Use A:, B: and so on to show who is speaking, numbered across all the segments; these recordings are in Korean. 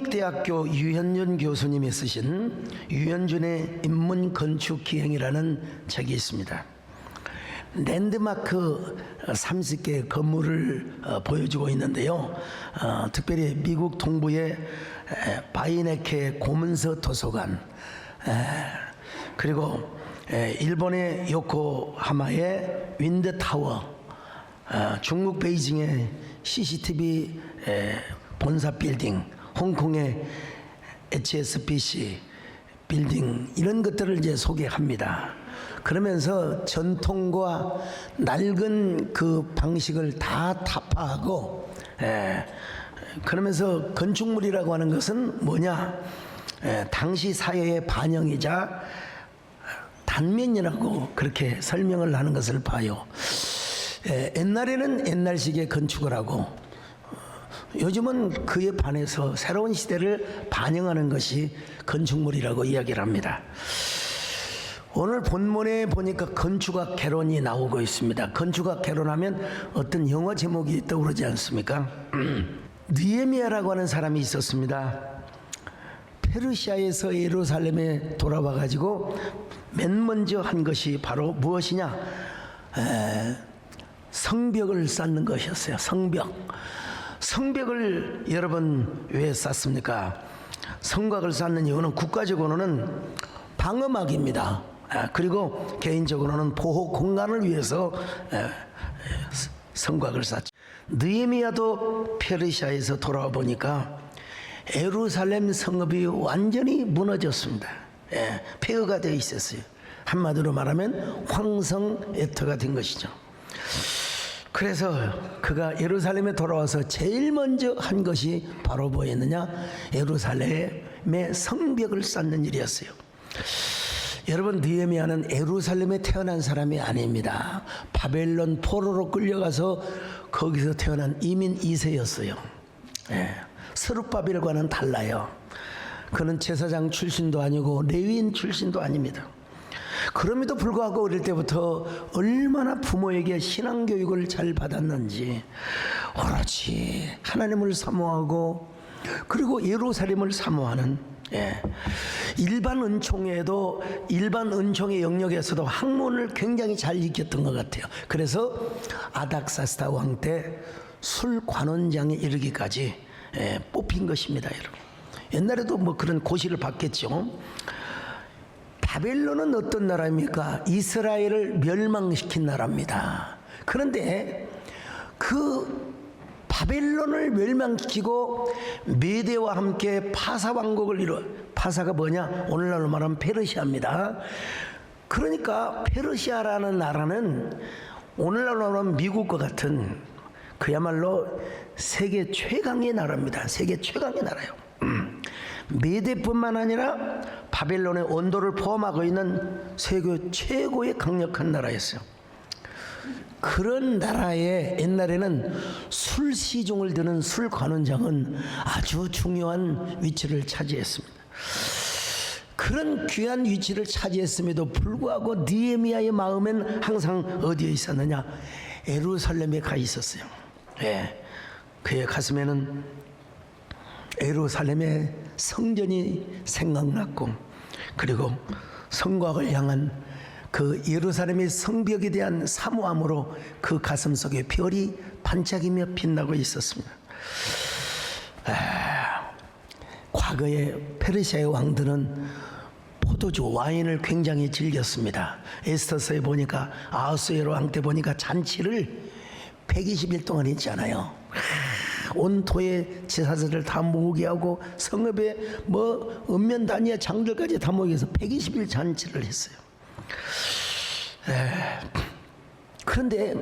A: 국립대학교 유현준 교수님이 쓰신 유현준의 인문건축기행이라는 책이 있습니다. 랜드마크 30개의 건물을 보여주고 있는데요. 특별히 미국 동부의 바이네케 고문서 도서관, 그리고 일본의 요코하마의 윈드타워, 중국 베이징의 CCTV 본사 빌딩, 홍콩의 HSBC 빌딩, 이런 것들을 이제 소개합니다. 그러면서 전통과 낡은 그 방식을 다 타파하고, 그러면서 건축물이라고 하는 것은 뭐냐, 당시 사회의 반영이자 단면이라고 그렇게 설명을 하는 것을 봐요. 옛날에는 옛날식의 건축을 하고, 요즘은 그에 반해서 새로운 시대를 반영하는 것이 건축물이라고 이야기를 합니다. 오늘 본문에 보니까 건축학 개론이 나오고 있습니다. 건축학 개론하면 어떤 영어 제목이 떠오르지 않습니까? 느헤미야라고 하는 사람이 있었습니다. 페르시아에서 예루살렘에 돌아와 가지고 맨 먼저 한 것이 바로 무엇이냐? 성벽을 쌓는 것이었어요. 성벽을 여러분 왜 쌓습니까? 성곽을 쌓는 이유는 국가적으로는 방어막입니다. 그리고 개인적으로는 보호 공간을 위해서 성곽을 쌓죠. 느헤미야도 페르시아에서 돌아와 보니까 예루살렘 성읍이 완전히 무너졌습니다. 폐허가 되어 있었어요. 한마디로 말하면 황성애터가 된 것이죠. 그래서 그가 예루살렘에 돌아와서 제일 먼저 한 것이 바로 뭐였느냐? 예루살렘의 성벽을 쌓는 일이었어요. 여러분, 느헤미야는 예루살렘에 태어난 사람이 아닙니다. 바벨론 포로로 끌려가서 거기서 태어난 이민 2세였어요. 스룹바벨과는 달라요. 그는 제사장 출신도 아니고 레위인 출신도 아닙니다. 그럼에도 불구하고 어릴 때부터 얼마나 부모에게 신앙교육을 잘 받았는지, 오로지 하나님을 사모하고 그리고 예루살렘을 사모하는, 일반 은총의 영역에서도 학문을 굉장히 잘 익혔던 것 같아요. 그래서 아닥사스다 왕 때 술관원장에 이르기까지 뽑힌 것입니다, 여러분. 옛날에도 뭐 그런 고시를 받겠죠. 바벨론은 어떤 나라입니까? 이스라엘을 멸망시킨 나라입니다. 그런데 그 바벨론을 멸망시키고 메대와 함께 파사 왕국을 이뤄, 파사가 뭐냐? 오늘날로 말하면 페르시아입니다. 그러니까 페르시아라는 나라는 오늘날로 말하면 미국과 같은 그야말로 세계 최강의 나라입니다. 세계 최강의 나라예요. 메대뿐만 아니라 바벨론의 원도를 포함하고 있는 세계 최고의 강력한 나라였어요. 그런 나라에 옛날에는 술 시중을 드는 술관원장은 아주 중요한 위치를 차지했습니다. 그런 귀한 위치를 차지했음에도 불구하고 느헤미야의 마음엔 항상 어디에 있었느냐? 예루살렘에 가 있었어요. 그의 가슴에는 예루살렘의 성전이 생각났고, 그리고 성곽을 향한 그 예루살렘의 성벽에 대한 사모함으로 그 가슴 속에 별이 반짝이며 빛나고 있었습니다. 과거에 페르시아의 왕들은 포도주, 와인을 굉장히 즐겼습니다. 에스더서에 보니까 아하수에로 왕 때 보니까 잔치를 120일 동안 했잖아요. 온 토의 제사들을 다 모으게 하고 성읍에 뭐 읍면단위의 장들까지 다 모이게 해서 120일 잔치를 했어요. 그런데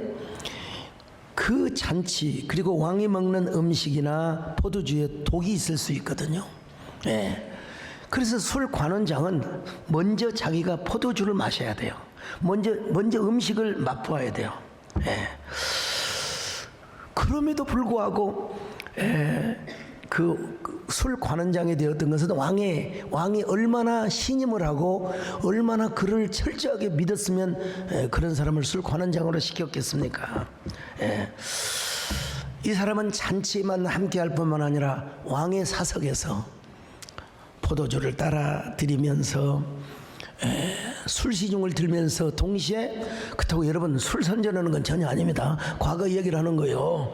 A: 그 잔치, 그리고 왕이 먹는 음식이나 포도주에 독이 있을 수 있거든요. 그래서 술 관원장은 먼저 자기가 포도주를 마셔야 돼요. 먼저 음식을 맛보아야 돼요. 그럼에도 불구하고 그 술 관원장이 되었던 것은 왕이 얼마나 신임을 하고 얼마나 그를 철저하게 믿었으면 그런 사람을 술 관원장으로 시켰겠습니까? 이 사람은 잔치만 함께 할 뿐만 아니라 왕의 사석에서 포도주를 따라 드리면서 술시중을 들면서 동시에, 그렇다고 여러분 술 선전하는 건 전혀 아닙니다. 과거 얘기를 하는 거예요.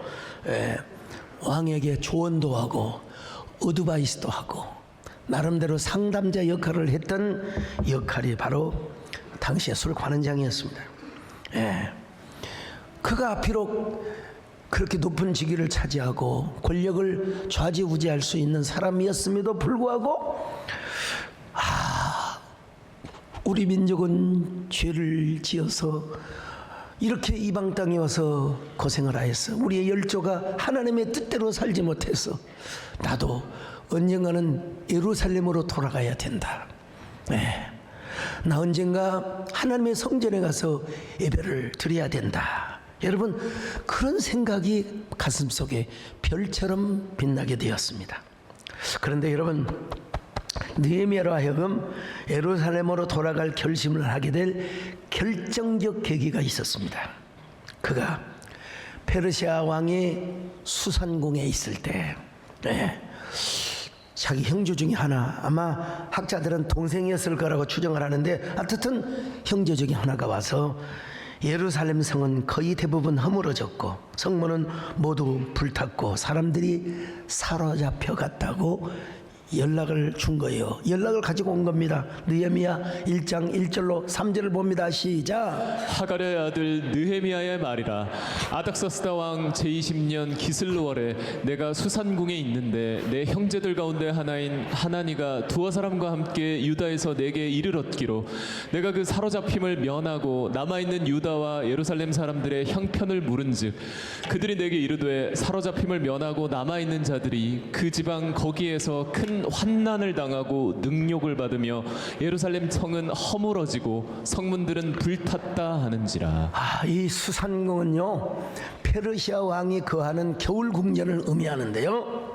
A: 왕에게 조언도 하고 어드바이스도 하고 나름대로 상담자 역할을 했던 역할이 바로 당시의 술 관원장이었습니다. 그가 비록 그렇게 높은 직위를 차지하고 권력을 좌지우지할 수 있는 사람이었음에도 불구하고 우리 민족은 죄를 지어서 이렇게 이방 땅에 와서 고생을 하였어. 우리의 열조가 하나님의 뜻대로 살지 못해서 나도 언젠가는 예루살렘으로 돌아가야 된다. 나 언젠가 하나님의 성전에 가서 예배를 드려야 된다. 여러분, 그런 생각이 가슴속에 별처럼 빛나게 되었습니다. 그런데 여러분, 느헤미야로 하여금 예루살렘으로 돌아갈 결심을 하게 될 결정적 계기가 있었습니다. 그가 페르시아 왕이 수산궁에 있을 때 자기 형제 중에 하나, 아마 학자들은 동생이었을 거라고 추정을 하는데 하여튼 형제 중에 하나가 와서 예루살렘 성은 거의 대부분 허물어졌고 성문은 모두 불탔고 사람들이 사로잡혀 갔다고 연락을 준 거예요. 연락을 가지고 온 겁니다. 느헤미야 1장 1절로 3절을 봅니다. 시작.
B: 하갈의 아들 느헤미야의 말이라. 아닥사스다 왕 제20년 기슬루월에 내가 수산궁에 있는데 내 형제들 가운데 하나인 하나니가 두어 사람과 함께 유다에서 내게 이를 얻기로 내가 그 사로잡힘을 면하고 남아있는 유다와 예루살렘 사람들의 형편을 물은즉 그들이 내게 이르되 사로잡힘을 면하고 남아있는 자들이 그 지방 거기에서 큰 환난을 당하고 능욕을 받으며 예루살렘 성은 허물어지고 성문들은 불탔다 하는지라.
A: 이 수산궁은요 페르시아 왕이 거하는 겨울 궁전을 의미하는데요.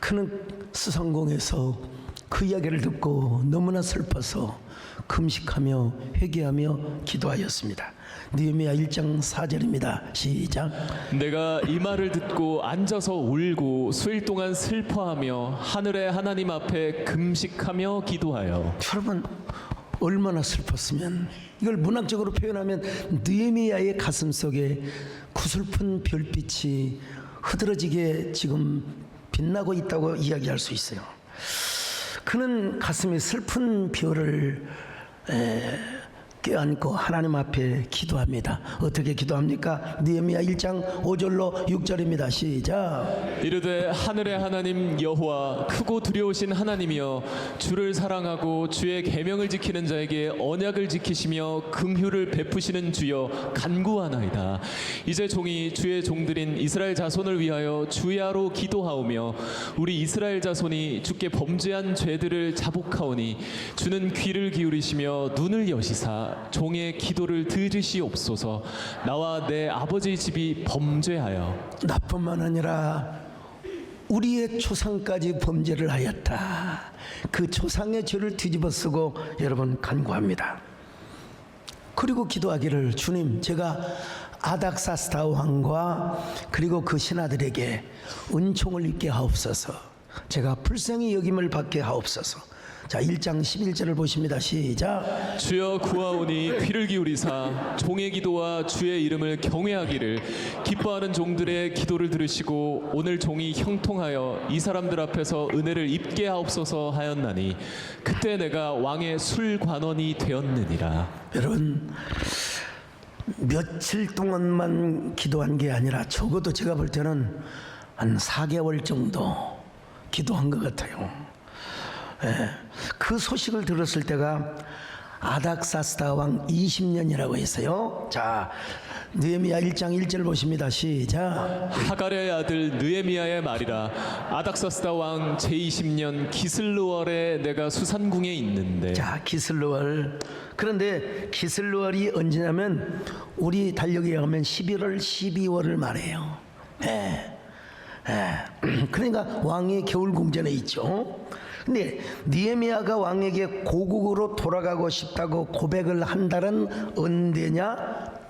A: 그는 수산궁에서 그 이야기를 듣고 너무나 슬퍼서 금식하며 회개하며 기도하였습니다. 느헤미야 1장 4절입니다. 시작.
B: 내가 이 말을 듣고 앉아서 울고 수일 동안 슬퍼하며 하늘의 하나님 앞에 금식하며 기도하여.
A: 여러분, 얼마나 슬펐으면, 이걸 문학적으로 표현하면 느헤미야의 가슴속에 구슬픈 별빛이 흐드러지게 지금 빛나고 있다고 이야기할 수 있어요. 그는 가슴에 슬픈 별을 껴안고 하나님 앞에 기도합니다. 어떻게 기도합니까? 느헤미야 1장 5절로 6절입니다. 시작.
B: 이르되 하늘의 하나님 여호와 크고 두려우신 하나님이여 주를 사랑하고 주의 계명을 지키는 자에게 언약을 지키시며 긍휼을 베푸시는 주여 간구하나이다. 이제 종이 주의 종들인 이스라엘 자손을 위하여 주야로 기도하오며 우리 이스라엘 자손이 주께 범죄한 죄들을 자복하오니 주는 귀를 기울이시며 눈을 여시사 종의 기도를 들으시옵소서. 나와 내 아버지 집이 범죄하여.
A: 나뿐만 아니라 우리의 조상까지 범죄를 하였다. 그 조상의 죄를 뒤집어쓰고 여러분 간구합니다. 그리고 기도하기를, 주님, 제가 아닥사스다 왕과 그리고 그 신하들에게 은총을 입게 하옵소서. 제가 불쌍히 여김을 받게 하옵소서. 자, 1장 11절을 보십니다. 시작.
B: 주여 구하오니 귀를 기울이사 종의 기도와 주의 이름을 경외하기를 기뻐하는 종들의 기도를 들으시고 오늘 종이 형통하여 이 사람들 앞에서 은혜를 입게 하옵소서 하였나니 그때 내가 왕의 술관원이 되었느니라.
A: 여러분, 며칠 동안만 기도한 게 아니라 적어도 제가 볼 때는 한 4개월 정도 기도한 것 같아요. 그 소식을 들었을 때가 아닥사스다 왕 20년이라고 했어요. 자, 느헤미야 1장 1절 보십니다. 시작.
B: 하갈의 아들 느헤미야의 말이라. 아닥사스다 왕 제20년 기슬루월에 내가 수산궁에 있는데.
A: 자, 기슬루월. 그런데 기슬루월이 언제냐면 우리 달력에 의하면 11월 12월을 말해요. 그러니까 왕이 겨울 궁전에 있죠. 근데 느헤미야가 왕에게 고국으로 돌아가고 싶다고 고백을 한 달은 언제냐?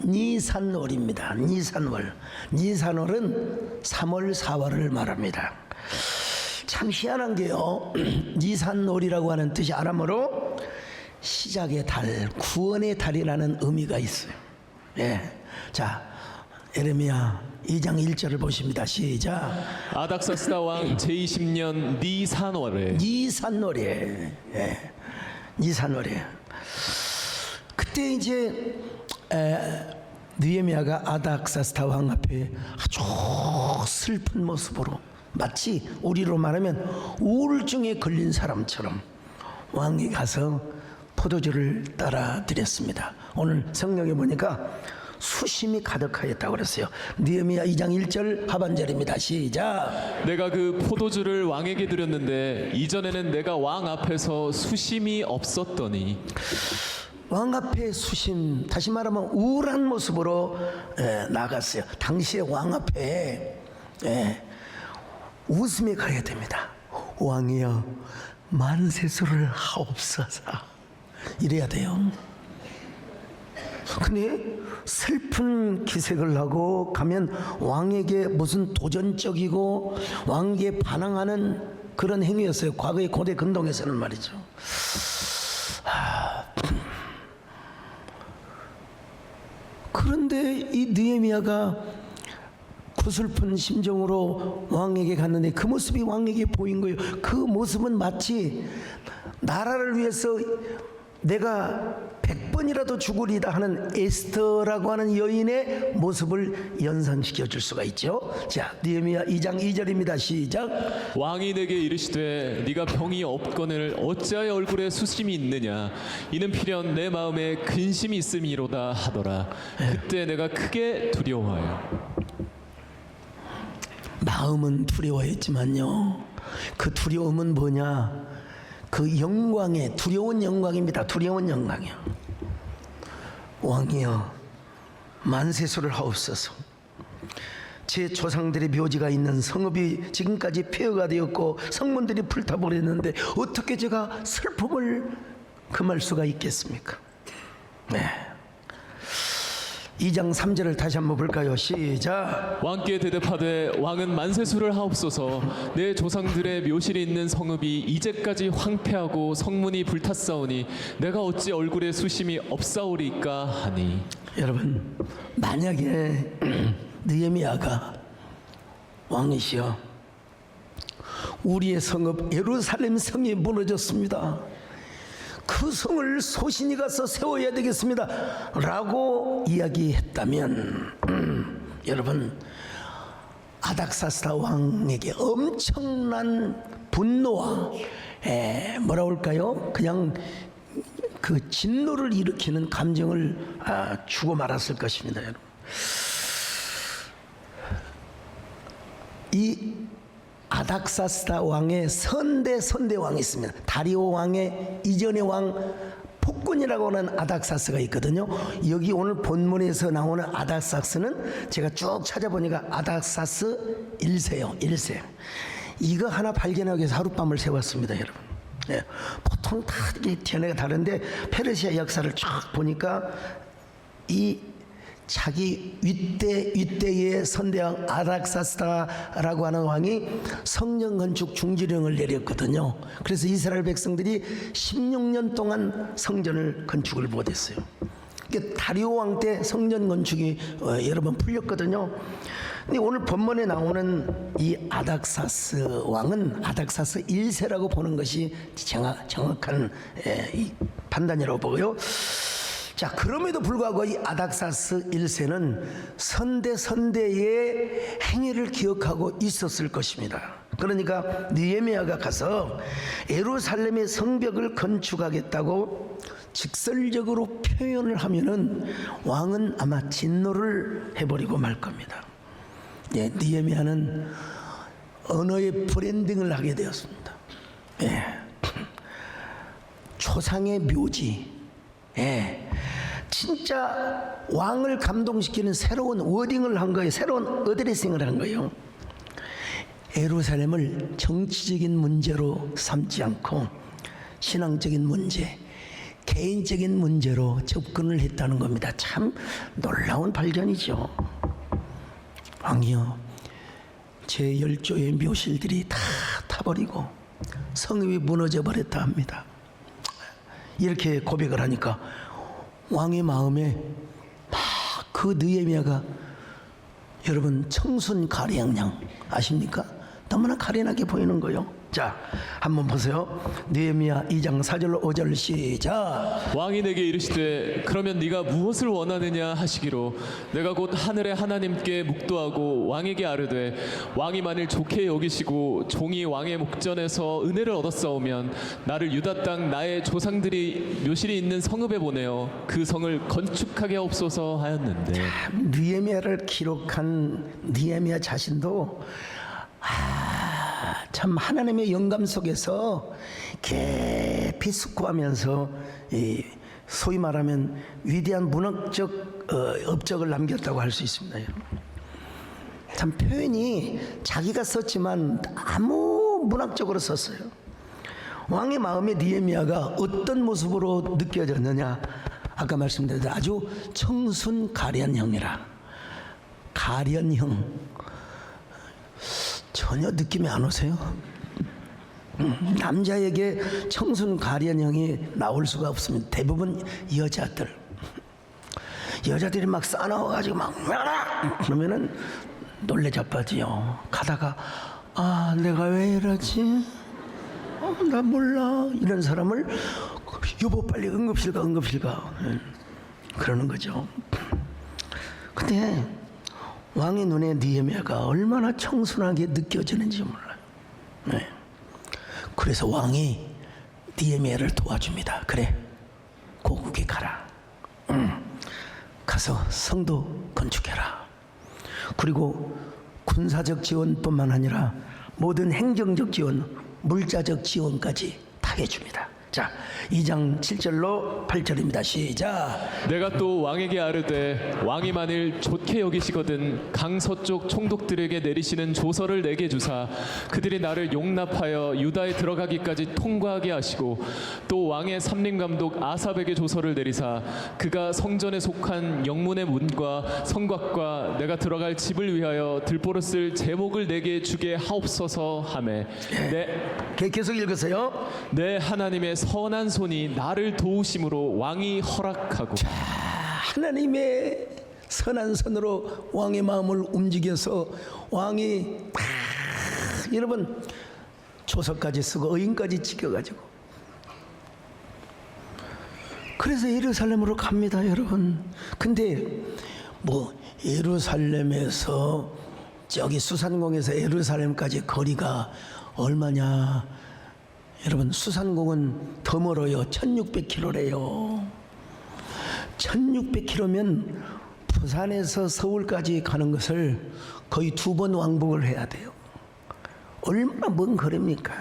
A: 니산월입니다. 니산월. 니산월은 3월 4월을 말합니다. 참 희한한 게요. 니산월이라고 하는 뜻이 아람어로 시작의 달, 구원의 달이라는 의미가 있어요. 예. 자, 예레미야 2장 1절을 보십니다. 시작.
B: 아닥사스다 왕 제20년 니산월에
A: 니산월에, 예. 니산월에. 그때 이제 느헤미야가 아닥사스다 왕 앞에 아주 슬픈 모습으로, 마치 우리로 말하면 우울증에 걸린 사람처럼 왕이 가서 포도주를 따라 드렸습니다. 오늘 성경에 보니까 수심이 가득하였다고 그랬어요. 느헤미야 2장 1절 하반절입니다. 시작.
B: 내가 그 포도주를 왕에게 드렸는데 이전에는 내가 왕 앞에서 수심이 없었더니.
A: 왕 앞에 수심, 다시 말하면 우울한 모습으로 나갔어요. 당시에 왕 앞에 웃음이 가야 됩니다. 왕이여 만세수를 하옵소서, 이래야 돼요. 근데 슬픈 기색을 하고 가면 왕에게 무슨 도전적이고 왕에게 반항하는 그런 행위였어요. 과거의 고대 근동에서는 말이죠. 그런데 이 느헤미야가 구슬픈 심정으로 왕에게 갔는데 그 모습이 왕에게 보인 거예요. 그 모습은 마치 나라를 위해서 내가 100번이라도 죽으리다 하는 에스더라고 하는 여인의 모습을 연상시켜 줄 수가 있죠. 자, 느헤미야 2장 2절입니다. 시작.
B: 왕이 내게 이르시되 네가 병이 없거늘 어찌하여 얼굴에 수심이 있느냐, 이는 필연 내 마음에 근심이 있음이로다 하더라. 그때 내가 크게 두려워하여. 마음은
A: 두려워했지만요, 그 두려움은 뭐냐, 그 영광의 두려운 영광입니다. 두려운 영광이요. 왕이여 만세수를 하옵소서. 제 조상들의 묘지가 있는 성읍이 지금까지 폐허가 되었고 성문들이 불타버렸는데 어떻게 제가 슬픔을 금할 수가 있겠습니까? 네. 2장 3절을 다시 한번 볼까요? 시작.
B: 왕께 대답하되 왕은 만세수를 하옵소서. 내 조상들의 묘실이 있는 성읍이 이제까지 황폐하고 성문이 불탔사오니 내가 어찌 얼굴에 수심이 없사오리까 하니.
A: 여러분, 만약에 느헤미야가 왕이시여 우리의 성읍 예루살렘 성이 무너졌습니다, 그 성을 소신이 가서 세워야 되겠습니다 라고 이야기했다면 여러분, 아닥사스다 왕에게 엄청난 분노와 뭐라 할까요? 그냥 그 진노를 일으키는 감정을 주고 말았을 것입니다. 여러분, 이 아닥사스다 왕의 선대 왕이 있습니다. 다리오 왕의 이전의 왕 폭군이라고 하는 아닥사스가 있거든요. 여기 오늘 본문에서 나오는 아닥사스는 제가 쭉 찾아보니까 아닥사스 1세요. 1세. 이거 하나 발견하기 위해서 하룻밤을 새웠습니다, 여러분. 예, 보통 다 이게 견해가 다른데 페르시아 역사를 쫙 보니까 이 자기 윗대의 선대왕 아닥사스다라고 하는 왕이 성전 건축 중지령을 내렸거든요. 그래서 이스라엘 백성들이 16년 동안 성전을 건축을 못했어요. 다리오 왕 때 성전 건축이 여러 번 풀렸거든요. 근데 오늘 본문에 나오는 이 아닥사스 왕은 아닥사스 1세라고 보는 것이 정확한 판단이라고 보고요. 자, 그럼에도 불구하고 이 아닥사스 1세는 선대의 행위를 기억하고 있었을 것입니다. 그러니까 느헤미야가 가서 예루살렘의 성벽을 건축하겠다고 직설적으로 표현을 하면은 왕은 아마 진노를 해버리고 말 겁니다. 예, 느헤미야는 언어의 브랜딩을 하게 되었습니다. 예. 초상의 묘지, 진짜 왕을 감동시키는 새로운 워딩을 한 거예요. 새로운 어드레싱을 한 거예요. 예루살렘을 정치적인 문제로 삼지 않고 신앙적인 문제, 개인적인 문제로 접근을 했다는 겁니다. 참 놀라운 발견이죠. 왕이여, 제 10조의 묘실들이 다 타버리고 성읍이 무너져 버렸다 합니다. 이렇게 고백을 하니까 왕의 마음에 막 그 느헤미야가, 여러분 청순 가련양 아십니까? 너무나 가련하게 보이는 거요. 자, 한번 보세요. 느헤미야 2장 4절 5절 시작.
B: 왕이 내게 이르시되 그러면 네가 무엇을 원하느냐 하시기로 내가 곧 하늘의 하나님께 묵도하고 왕에게 아뢰되 왕이 만일 좋게 여기시고 종이 왕의 목전에서 은혜를 얻었사오면 나를 유다 땅 나의 조상들이 묘실이 있는 성읍에 보내어 그 성을 건축하게 하옵소서 하였는데.
A: 느헤미야를 기록한 느헤미야 자신도 참 하나님의 영감 속에서 깊이 숙고하면서 이 소위 말하면 위대한 문학적 업적을 남겼다고 할 수 있습니다. 참 표현이 자기가 썼지만 아무 문학적으로 썼어요. 왕의 마음에 느헤미야가 어떤 모습으로 느껴졌느냐, 아까 말씀드린 아주 청순 가련형이라. 가련형 전혀 느낌이 안 오세요? 남자에게 청순 가련형이 나올 수가 없습니다. 대부분 여자들이 막 싸나워가지고 막 그러면은 놀래 자빠지요. 가다가 내가 왜 이러지? 나 몰라. 이런 사람을 여보 빨리 응급실 가 그러는 거죠. 근데 왕의 눈에 느헤미야가 얼마나 청순하게 느껴지는지 몰라요. 네. 그래서 왕이 느헤미야를 도와줍니다. 그래, 고국에 가라. 가서 성도 건축해라. 그리고 군사적 지원뿐만 아니라 모든 행정적 지원, 물자적 지원까지 다 해줍니다. 자, 2장 7절로 8절입니다. 시작.
B: 내가 또 왕에게 아뢰되 왕이 만일 좋게 여기시거든 강서쪽 총독들에게 내리시는 조서를 내게 주사 그들이 나를 용납하여 유다에 들어가기까지 통과하게 하시고 또 왕의 삼림감독 아삽에게 조서를 내리사 그가 성전에 속한 영문의 문과 성곽과 내가 들어갈 집을 위하여 들보로 쓸 제목을 내게 주게 하옵소서 하매
A: 계속 읽으세요.
B: 내 하나님의 선한 손이 나를 도우심으로 왕이 허락하고.
A: 하나님의 선한 손으로 왕의 마음을 움직여서 왕이 여러분 조서까지 쓰고 의인까지 찍혀가지고 그래서 예루살렘으로 갑니다, 여러분. 근데 뭐 예루살렘에서 저기 수산공에서 예루살렘까지 거리가 얼마냐? 여러분, 수산공은 더 멀어요. 1600km래요. 1600km면 부산에서 서울까지 가는 것을 거의 2번 왕복을 해야 돼요. 얼마나 먼 거리입니까?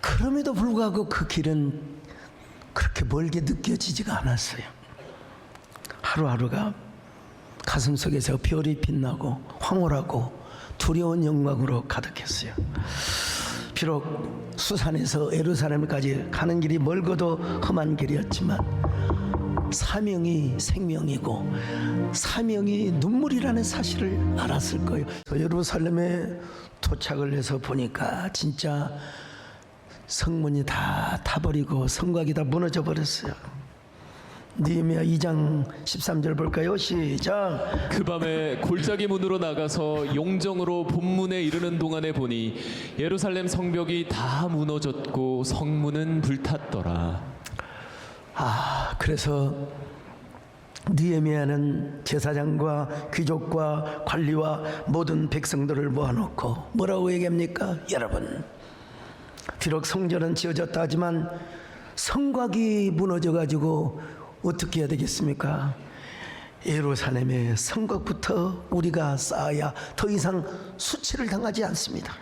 A: 그럼에도 불구하고 그 길은 그렇게 멀게 느껴지지가 않았어요. 하루하루가 가슴속에서 별이 빛나고 황홀하고 두려운 영광으로 가득했어요. 비록 수산에서 예루살렘까지 가는 길이 멀고도 험한 길이었지만 사명이 생명이고 사명이 눈물이라는 사실을 알았을 거예요. 예루살렘에 도착을 해서 보니까 진짜 성문이 다 타버리고 성곽이 다 무너져 버렸어요. 느헤미야 2장 13절 볼까요? 시작.
B: 그 밤에 골짜기 문으로 나가서 용정으로 본문에 이르는 동안에 보니 예루살렘 성벽이 다 무너졌고 성문은 불탔더라.
A: 그래서 느헤미야는 제사장과 귀족과 관리와 모든 백성들을 모아놓고 뭐라고 얘기합니까? 여러분, 비록 성전은 지어졌다 하지만 성곽이 무너져가지고 어떻게 해야 되겠습니까? 예루살렘의 성곽부터 우리가 쌓아야 더 이상 수치를 당하지 않습니다.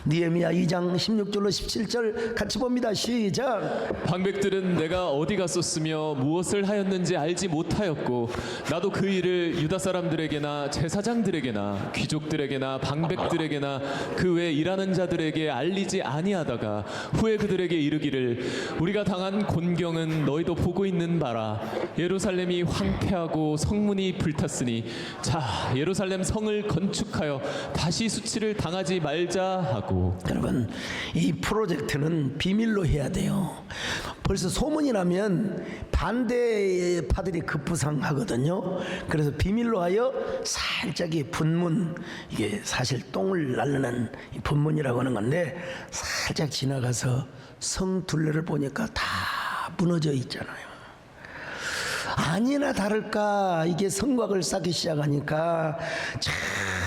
A: 느헤미야 2장 16절로 17절 같이 봅니다. 시작.
B: 방백들은 내가 어디 갔었으며 무엇을 하였는지 알지 못하였고 나도 그 일을 유다 사람들에게나 제사장들에게나 귀족들에게나 방백들에게나 그 외 일하는 자들에게 알리지 아니하다가 후에 그들에게 이르기를 우리가 당한 곤경은 너희도 보고 있는 바라. 예루살렘이 황폐하고 성문이 불탔으니 자 예루살렘 성을 건축하여 다시 수치를 당하지 말자 하고.
A: 여러분, 이 프로젝트는 비밀로 해야 돼요. 벌써 소문이 나면 반대파들이 급부상하거든요. 그래서 비밀로 하여 살짝이 분문, 이게 사실 똥을 날르는 이 분문이라고 하는 건데, 살짝 지나가서 성 둘레를 보니까 다 무너져 있잖아요. 아니나 다를까 이게 성곽을 쌓기 시작하니까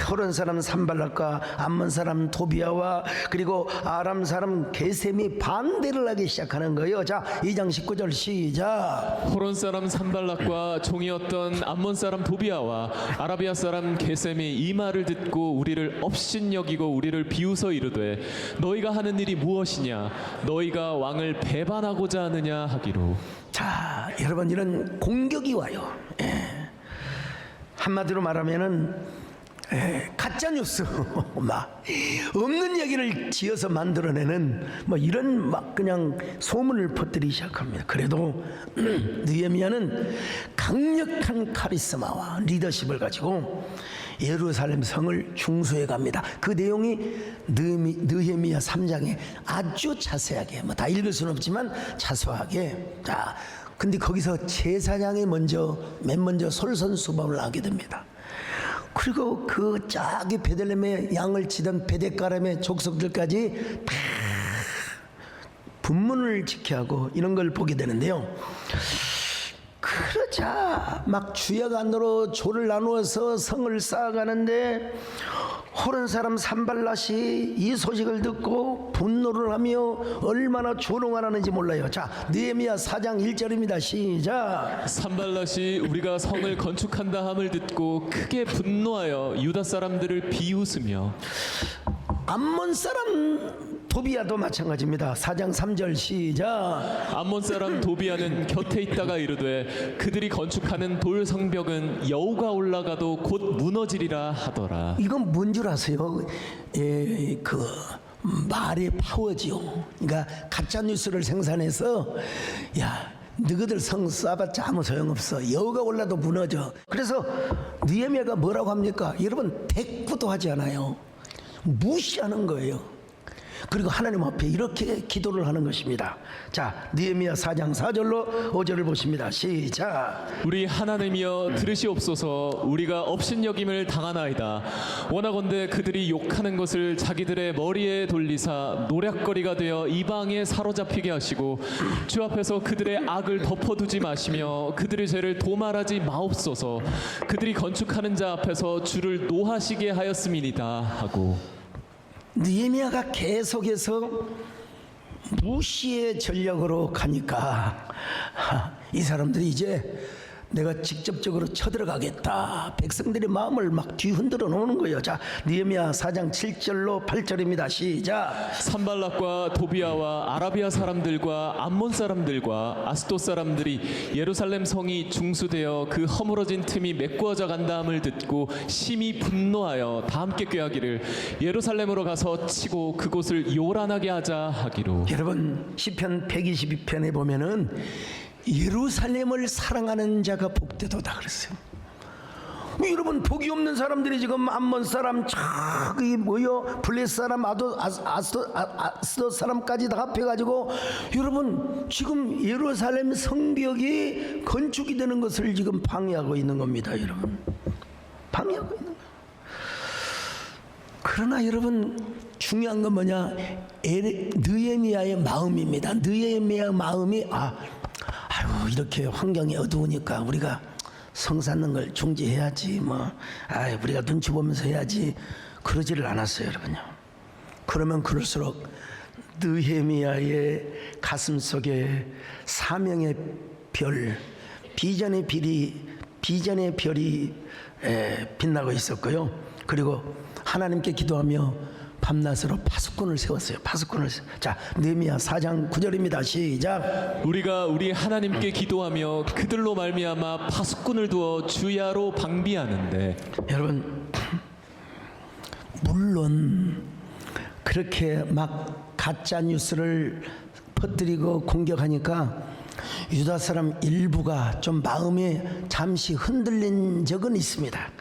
A: 호른 사람 산발락과 암몬 사람 도비아와 그리고 아람 사람 게셈이 반대를 하기 시작하는 거예요. 자, 2장 19절 시작.
B: 호론 사람 산발락과 종이었던 암몬 사람 도비아와 아라비아 사람 게셈이 이 말을 듣고 우리를 업신여기고 우리를 비웃어 이르되 너희가 하는 일이 무엇이냐 너희가 왕을 배반하고자 하느냐 하기로.
A: 자, 여러분, 이런 공격이 와요. 한마디로 말하면은 가짜 뉴스 막 없는 얘기를 지어서 만들어내는 뭐 이런 막 그냥 소문을 퍼뜨리기 시작합니다. 그래도 느헤미야는 강력한 카리스마와 리더십을 가지고 예루살렘 성을 중수해 갑니다. 그 내용이 느헤미야 3장에 아주 자세하게 뭐 다 읽을 수는 없지만 자세하게. 자, 근데 거기서 제사장이 맨 먼저 솔선수범을 하게 됩니다. 그리고 그 저기 베들레헴에 양을 치던 베데가람의 족속들까지 다 분문을 지켜야 하고 이런 걸 보게 되는데요. 그러자 막 주역 안으로 조를 나누어서 성을 쌓아가는데 호른 사람 산발랏이 이 소식을 듣고 분노를 하며 얼마나 조롱을 하는지 몰라요. 자, 느헤미야 4장 1절입니다. 시작.
B: 산발랏이 우리가 성을 건축한다 함을 듣고 크게 분노하여 유다 사람들을 비웃으며.
A: 암몬 사람 도비아도 마찬가지입니다. 4장 3절 시작.
B: 암몬 사람 도비아는 곁에 있다가 이르되 그들이 건축하는 돌 성벽은 여우가 올라가도 곧 무너지리라 하더라.
A: 이건 뭔 줄 아세요? 그 말의 파워지요. 그러니까 가짜 뉴스를 생산해서 야, 너희들 성 쌓아봤자 아무 소용없어. 여우가 올라도 무너져. 그래서 느헤미야가 뭐라고 합니까? 여러분, 대꾸도 하지 않아요. 무시하는 거예요. 그리고 하나님 앞에 이렇게 기도를 하는 것입니다. 자, 느헤미야 4장 4절로 5절을 보십니다. 시작.
B: 우리 하나님이여 들으시옵소서. 우리가 업신여김을 당하나이다. 원하건대 그들이 욕하는 것을 자기들의 머리에 돌리사 노략거리가 되어 이방에 사로잡히게 하시고 주 앞에서 그들의 악을 덮어두지 마시며 그들의 죄를 도말하지 마옵소서. 그들이 건축하는 자 앞에서 주를 노하시게 하였음이니이다 하고.
A: 느헤미야가 계속해서 무시의 전략으로 가니까 이 사람들이 이제 내가 직접적으로 쳐들어가겠다. 백성들의 마음을 막 뒤흔들어 놓는 거예요. 자, 느헤미야 4장 7절로 8절입니다. 시작.
B: 산발락과 도비아와 아라비아 사람들과 암몬 사람들과 아스돗 사람들이 예루살렘 성이 중수되어 그 허물어진 틈이 메꾸어져 간다함을 듣고 심히 분노하여 다 함께 꾀하기를 예루살렘으로 가서 치고 그곳을 요란하게 하자 하기로.
A: 여러분, 시편 122편에 보면은 예루살렘을 사랑하는 자가 복되도다 그랬어요. 여러분, 복이 없는 사람들이 지금 암몬 사람 저기 뭐요 블레스 사람 아스돗 사람까지 다 합해가지고 여러분 지금 예루살렘 성벽이 건축이 되는 것을 지금 방해하고 있는 겁니다. 여러분, 방해하고 있는 거예요. 그러나 여러분, 중요한 건 뭐냐? 느헤미야의 마음입니다. 느헤미야 마음이 아유, 이렇게 환경이 어두우니까 우리가 성 쌓는 걸 중지해야지, 우리가 눈치 보면서 해야지. 그러지를 않았어요, 여러분요. 그러면 그럴수록 느헤미야의 가슴 속에 사명의 별, 비전의 별이 빛나고 있었고요. 그리고 하나님께 기도하며 밤낮으로 파수꾼을 세웠어요. 자, 느헤미야 4장 9절입니다. 시작.
B: 우리가 우리 하나님께 기도하며 그들로 말미암아 파수꾼을 두어 주야로 방비하는데.
A: 여러분, 물론 그렇게 막 가짜 뉴스를 퍼뜨리고 공격하니까 유다 사람 일부가 좀 마음이 잠시 흔들린 적은 있습니다.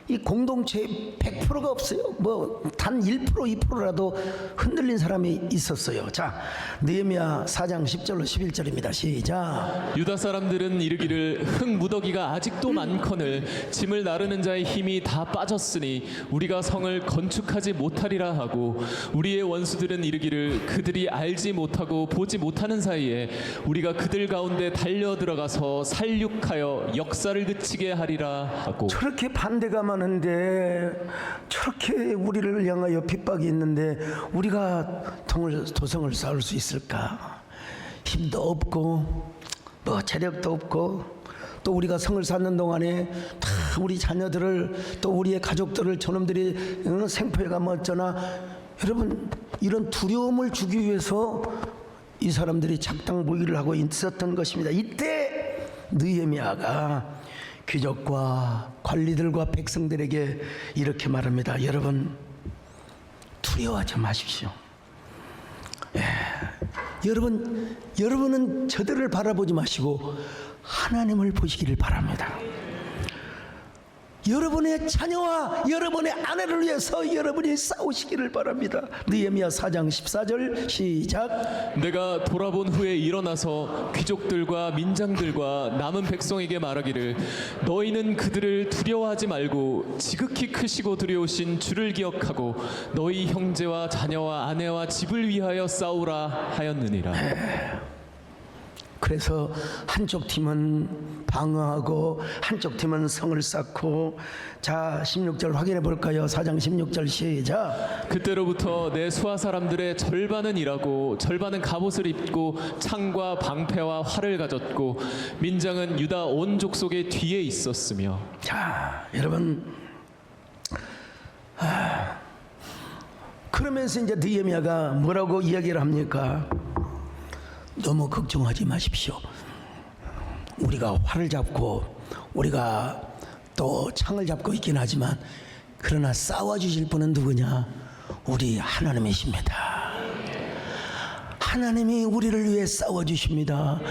A: 이 공동체에 100%가 없어요. 뭐 단 1%, 2%라도 흔들린 사람이 있었어요. 자, 느헤미야 4장 10절로 11절입니다. 시작.
B: 유다 사람들은 이르기를 흙 무더기가 아직도 많거늘 짐을 나르는 자의 힘이 다 빠졌으니 우리가 성을 건축하지 못하리라 하고, 우리의 원수들은 이르기를 그들이 알지 못하고 보지 못하는 사이에 우리가 그들 가운데 달려 들어가서 살육하여 역사를 그치게 하리라 하고.
A: 저렇게 반대가 많은데, 저렇게 우리를 향하여 핍박이 있는데 우리가 도성을 쌓을 수 있을까? 힘도 없고 뭐 재력도 없고, 또 우리가 성을 쌓는 동안에 다 우리 자녀들을, 또 우리의 가족들을 저놈들이 생포해가면 어쩌나. 여러분, 이런 두려움을 주기 위해서 이 사람들이 작당 모의를 하고 있었던 것입니다. 이때 느헤미야가 귀족과 관리들과 백성들에게 이렇게 말합니다. 여러분, 두려워하지 마십시오. 여러분은 저들을 바라보지 마시고 하나님을 보시기를 바랍니다. 여러분의 자녀와 여러분의 아내를 위해서 여러분이 싸우시기를 바랍니다. 느헤미야 4장 14절 시작.
B: 내가 돌아본 후에 일어나서 귀족들과 민장들과 남은 백성에게 말하기를, 너희는 그들을 두려워하지 말고 지극히 크시고 두려우신 주를 기억하고 너희 형제와 자녀와 아내와 집을 위하여 싸우라 하였느니라.
A: 그래서 한쪽 팀은 방어하고 한쪽 팀은 성을 쌓고. 자, 16절 확인해 볼까요? 4장 16절 시작.
B: 그때로부터 내 수하 사람들의 절반은 일하고 절반은 갑옷을 입고 창과 방패와 활을 가졌고, 민장은 유다 온 족속의 뒤에 있었으며.
A: 자, 여러분, 그러면서 이제 느헤미야가 뭐라고 이야기를 합니까? 너무 걱정하지 마십시오. 우리가 활을 잡고 우리가 또 창을 잡고 있긴 하지만, 그러나 싸워주실 분은 누구냐? 우리 하나님이십니다. 하나님이 우리를 위해 싸워주십니다.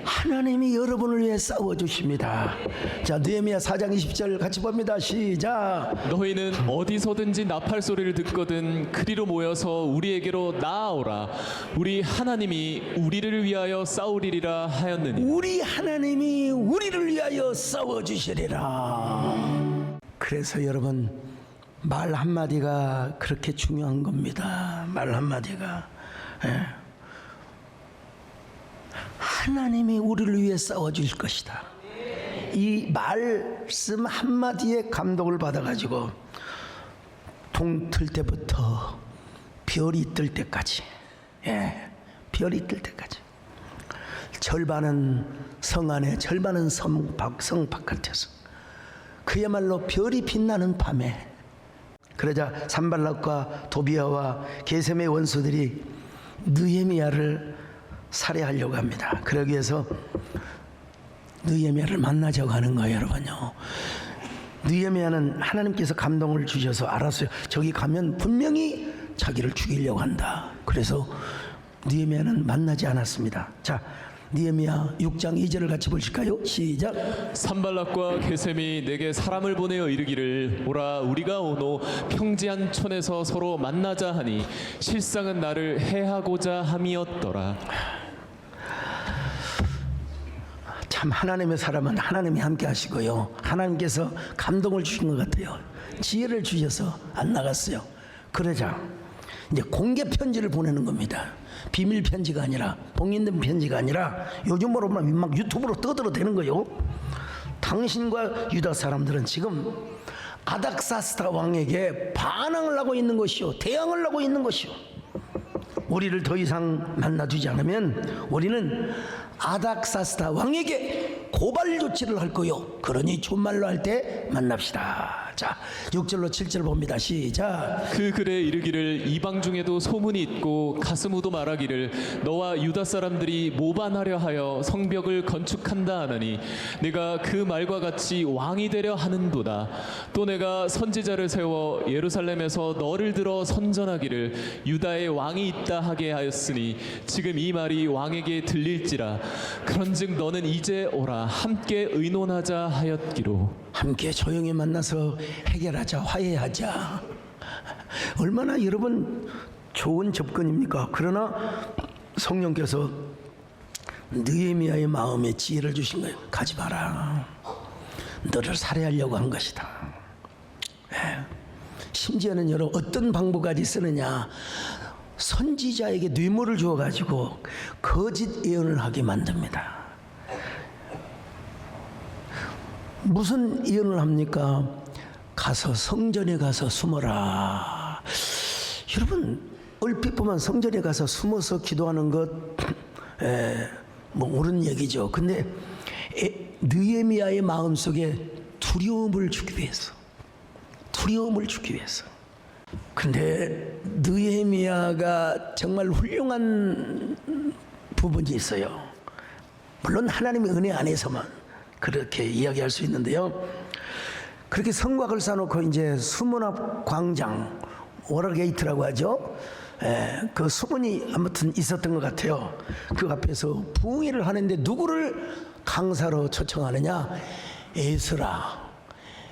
A: 하나님이 여러분을 위해 싸워주십니다. 자, 느헤미야 4장 20절 같이 봅니다. 시작.
B: 너희는 어디서든지 나팔 소리를 듣거든 그리로 모여서 우리에게로 나아오라. 우리 하나님이 우리를 위하여 싸우리라 하였느니.
A: 우리 하나님이 우리를 위하여 싸워주시리라. 그래서 여러분, 말 한마디가 그렇게 중요한 겁니다. 말 한마디가. 하나님이 우리를 위해 싸워주실 것이다. 이 말씀 한마디에 감동을 받아가지고 동틀 때부터 별이 뜰 때까지, 별이 뜰 때까지, 절반은 성 안에, 절반은 성 바깥에서, 그야말로 별이 빛나는 밤에. 그러자 산발락과 도비아와 게셈의 원수들이 느헤미야를 살해하려고 합니다. 그러기 위해서 느헤미야를 만나자고 하는 거예요, 여러분요. 느헤미야는 하나님께서 감동을 주셔서 알았어요. 저기 가면 분명히 자기를 죽이려고 한다. 그래서 느헤미야는 만나지 않았습니다. 자, 느헤미야 6장 2절을 같이 보실까요? 시작.
B: 산발락과 게셈이 내게 사람을 보내어 이르기를, 오라 우리가 오노 평지한 촌에서 서로 만나자 하니 실상은 나를 해하고자 함이었더라.
A: 참, 하나님의 사람은 하나님이 함께 하시고요, 하나님께서 감동을 주신 것 같아요. 지혜를 주셔서 안 나갔어요. 그러자 이제 공개 편지를 보내는 겁니다. 비밀 편지가 아니라, 봉인된 편지가 아니라, 요즘으로 막 유튜브로 떠들어대는 거예요. 당신과 유다 사람들은 지금 아닥사스다 왕에게 반항을 하고 있는 것이요, 대항을 하고 있는 것이요. 우리를 더 이상 만나주지 않으면 우리는 아닥사스다 왕에게 고발 조치를 할 거요. 그러니 존말로 할 때 만납시다. 자, 6절로 7절 봅니다. 시작.
B: 그 글에 이르기를, 이방 중에도 소문이 있고 가스무도 말하기를 너와 유다 사람들이 모반하려 하여 성벽을 건축한다 하나니 내가 그 말과 같이 왕이 되려 하는도다. 또 내가 선지자를 세워 예루살렘에서 너를 들어 선전하기를 유다의 왕이 있다 하게 하였으니 지금 이 말이 왕에게 들릴지라. 그런즉 너는 이제 오라. 만나자 함께 의논하자 하였기로.
A: 함께 조용히 만나서 해결하자, 화해하자. 얼마나 여러분 좋은 접근입니까? 그러나 성령께서 느헤미야의 마음에 지혜를 주신 거예요. 가지 마라. 너를 살해하려고 한 것이다. 심지어는 여러분 어떤 방법까지 쓰느냐, 선지자에게 뇌물을 주어가지고 거짓 예언을 하게 만듭니다. 무슨 예언을 합니까? 가서 성전에 가서 숨어라. 여러분 얼핏 보면 성전에 가서 숨어서 기도하는 것 뭐 옳은 얘기죠. 근데 느헤미야의 마음속에 두려움을 주기 위해서, 근데 느헤미야가 정말 훌륭한 부분이 있어요. 물론 하나님의 은혜 안에서만 그렇게 이야기할 수 있는데요. 그렇게 성곽을 쌓아놓고 이제 수문 앞 광장, 워러게이트라고 하죠. 그 수문이 아무튼 있었던 것 같아요. 그 앞에서 부흥회를 하는데 누구를 강사로 초청하느냐?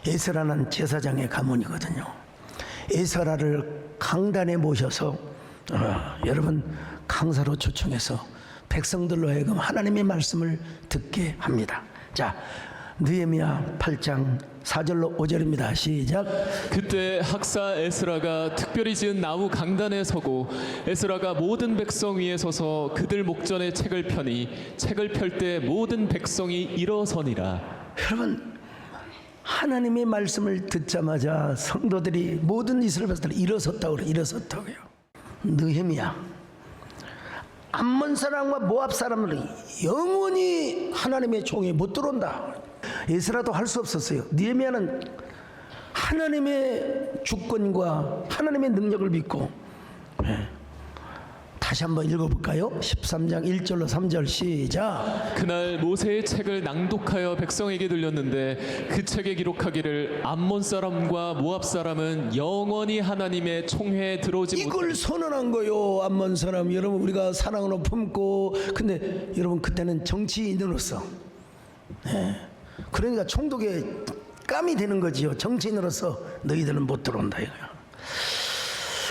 A: 에스라는 제사장의 가문이거든요. 에스라를 강단에 모셔서 여러분 강사로 초청해서 백성들로 하여금 하나님의 말씀을 듣게 합니다. 자, 느헤미야 8장 4절로 5절입니다. 시작.
B: 그때 학사 에스라가 특별히 지은 나무 강단에 서고 에스라가 모든 백성 위에 서서 그들 목전에 책을 펴니 책을 펼 때 모든 백성이 일어서니라.
A: 여러분 하나님의 말씀을 듣자마자 성도들이 모든 이스라엘 백성들이 일어섰다고요. 느헤미야 암몬 사람과 모압 사람들이 영원히 하나님의 종에 못 들어온다. 에스라도 할 수 없었어요. 느헤미야는 하나님의 주권과 하나님의 능력을 믿고 다시 한번 읽어볼까요? 13장 1절로 3절 시작.
B: 그날 모세의 책을 낭독하여 백성에게 들렸는데 그 책에 기록하기를 암몬 사람과 모압 사람은 영원히 하나님의 총회에 들어오지 못.
A: 이걸 선언한 거요. 암몬 사람 여러분 우리가 사랑으로 품고, 근데 여러분 그때는 정치인으로서 그러니까 총독의 깜이 되는 거지요. 정치인으로서 너희들은 못 들어온다 이거야.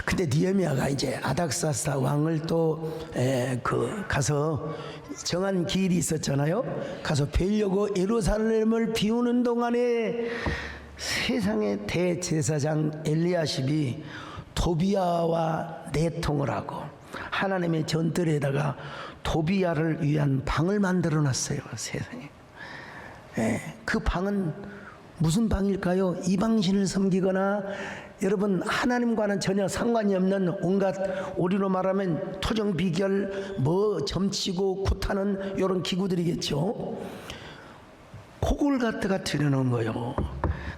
A: 근데 느헤미야가 이제 아닥사스다 왕을 또 가서 정한 기일이 있었잖아요. 가서 뵈려고 예루살렘을 비우는 동안에 세상의 대제사장 엘리야십이 도비야와 내통을 하고 하나님의 전뜰에다가 도비야를 위한 방을 만들어 놨어요. 세상에. 그 방은 무슨 방일까요? 이방신을 섬기거나 여러분 하나님과는 전혀 상관이 없는 온갖 우리로 말하면 토정 비결 뭐 점치고 굿하는 이런 기구들이겠죠. 그걸 갖다가 들여놓은 거예요.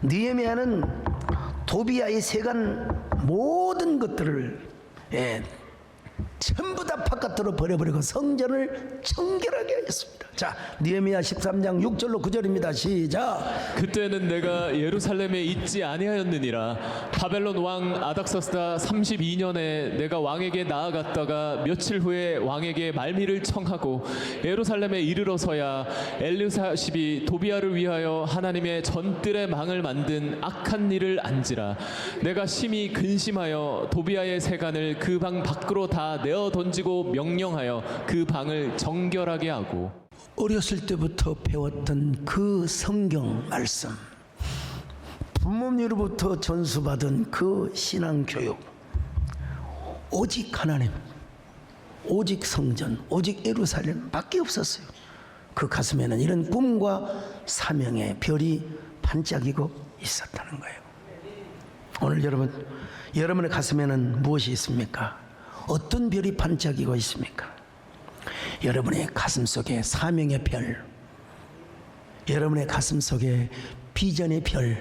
A: 느헤미야는 도비야의 세간 모든 것들을 전부 다 바깥으로 버려버리고 성전을 정결하게 하였습니다. 자, 느헤미야 13장 6절로 9절입니다. 시작.
B: 그때는 내가 예루살렘에 있지 아니하였느니라. 바벨론 왕 아닥사스다 32년에 내가 왕에게 나아갔다가 며칠 후에 왕에게 말미를 청하고 예루살렘에 이르러서야 엘리사십이 도비야를 위하여 하나님의 전뜰의 망을 만든 악한 일을 안지라. 내가 심히 근심하여 도비야의 세간을 그 방 밖으로 다 내어 던지고 명령하여 그 방을 정결하게 하고.
A: 어렸을 때부터 배웠던 그 성경 말씀, 부모님으로부터 전수받은 그 신앙 교육, 오직 하나님, 오직 성전, 오직 예루살렘 밖에 없었어요. 그 가슴에는 이런 꿈과 사명의 별이 반짝이고 있었다는 거예요. 오늘 여러분의 가슴에는 무엇이 있습니까? 어떤 별이 반짝이고 있습니까? 여러분의 가슴 속에 사명의 별, 여러분의 가슴 속에 비전의 별,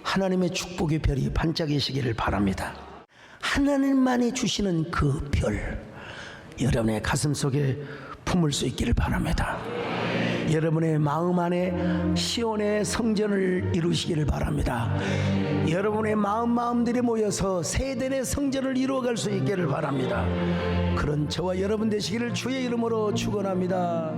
A: 하나님의 축복의 별이 반짝이시기를 바랍니다. 하나님만이 주시는 그 별, 여러분의 가슴 속에 품을 수 있기를 바랍니다. 여러분의 마음 안에 시온의 성전을 이루시기를 바랍니다. 여러분의 마음들이 모여서 세대의 성전을 이루어갈 수 있기를 바랍니다. 그런 저와 여러분 되시기를 주의 이름으로 축원합니다.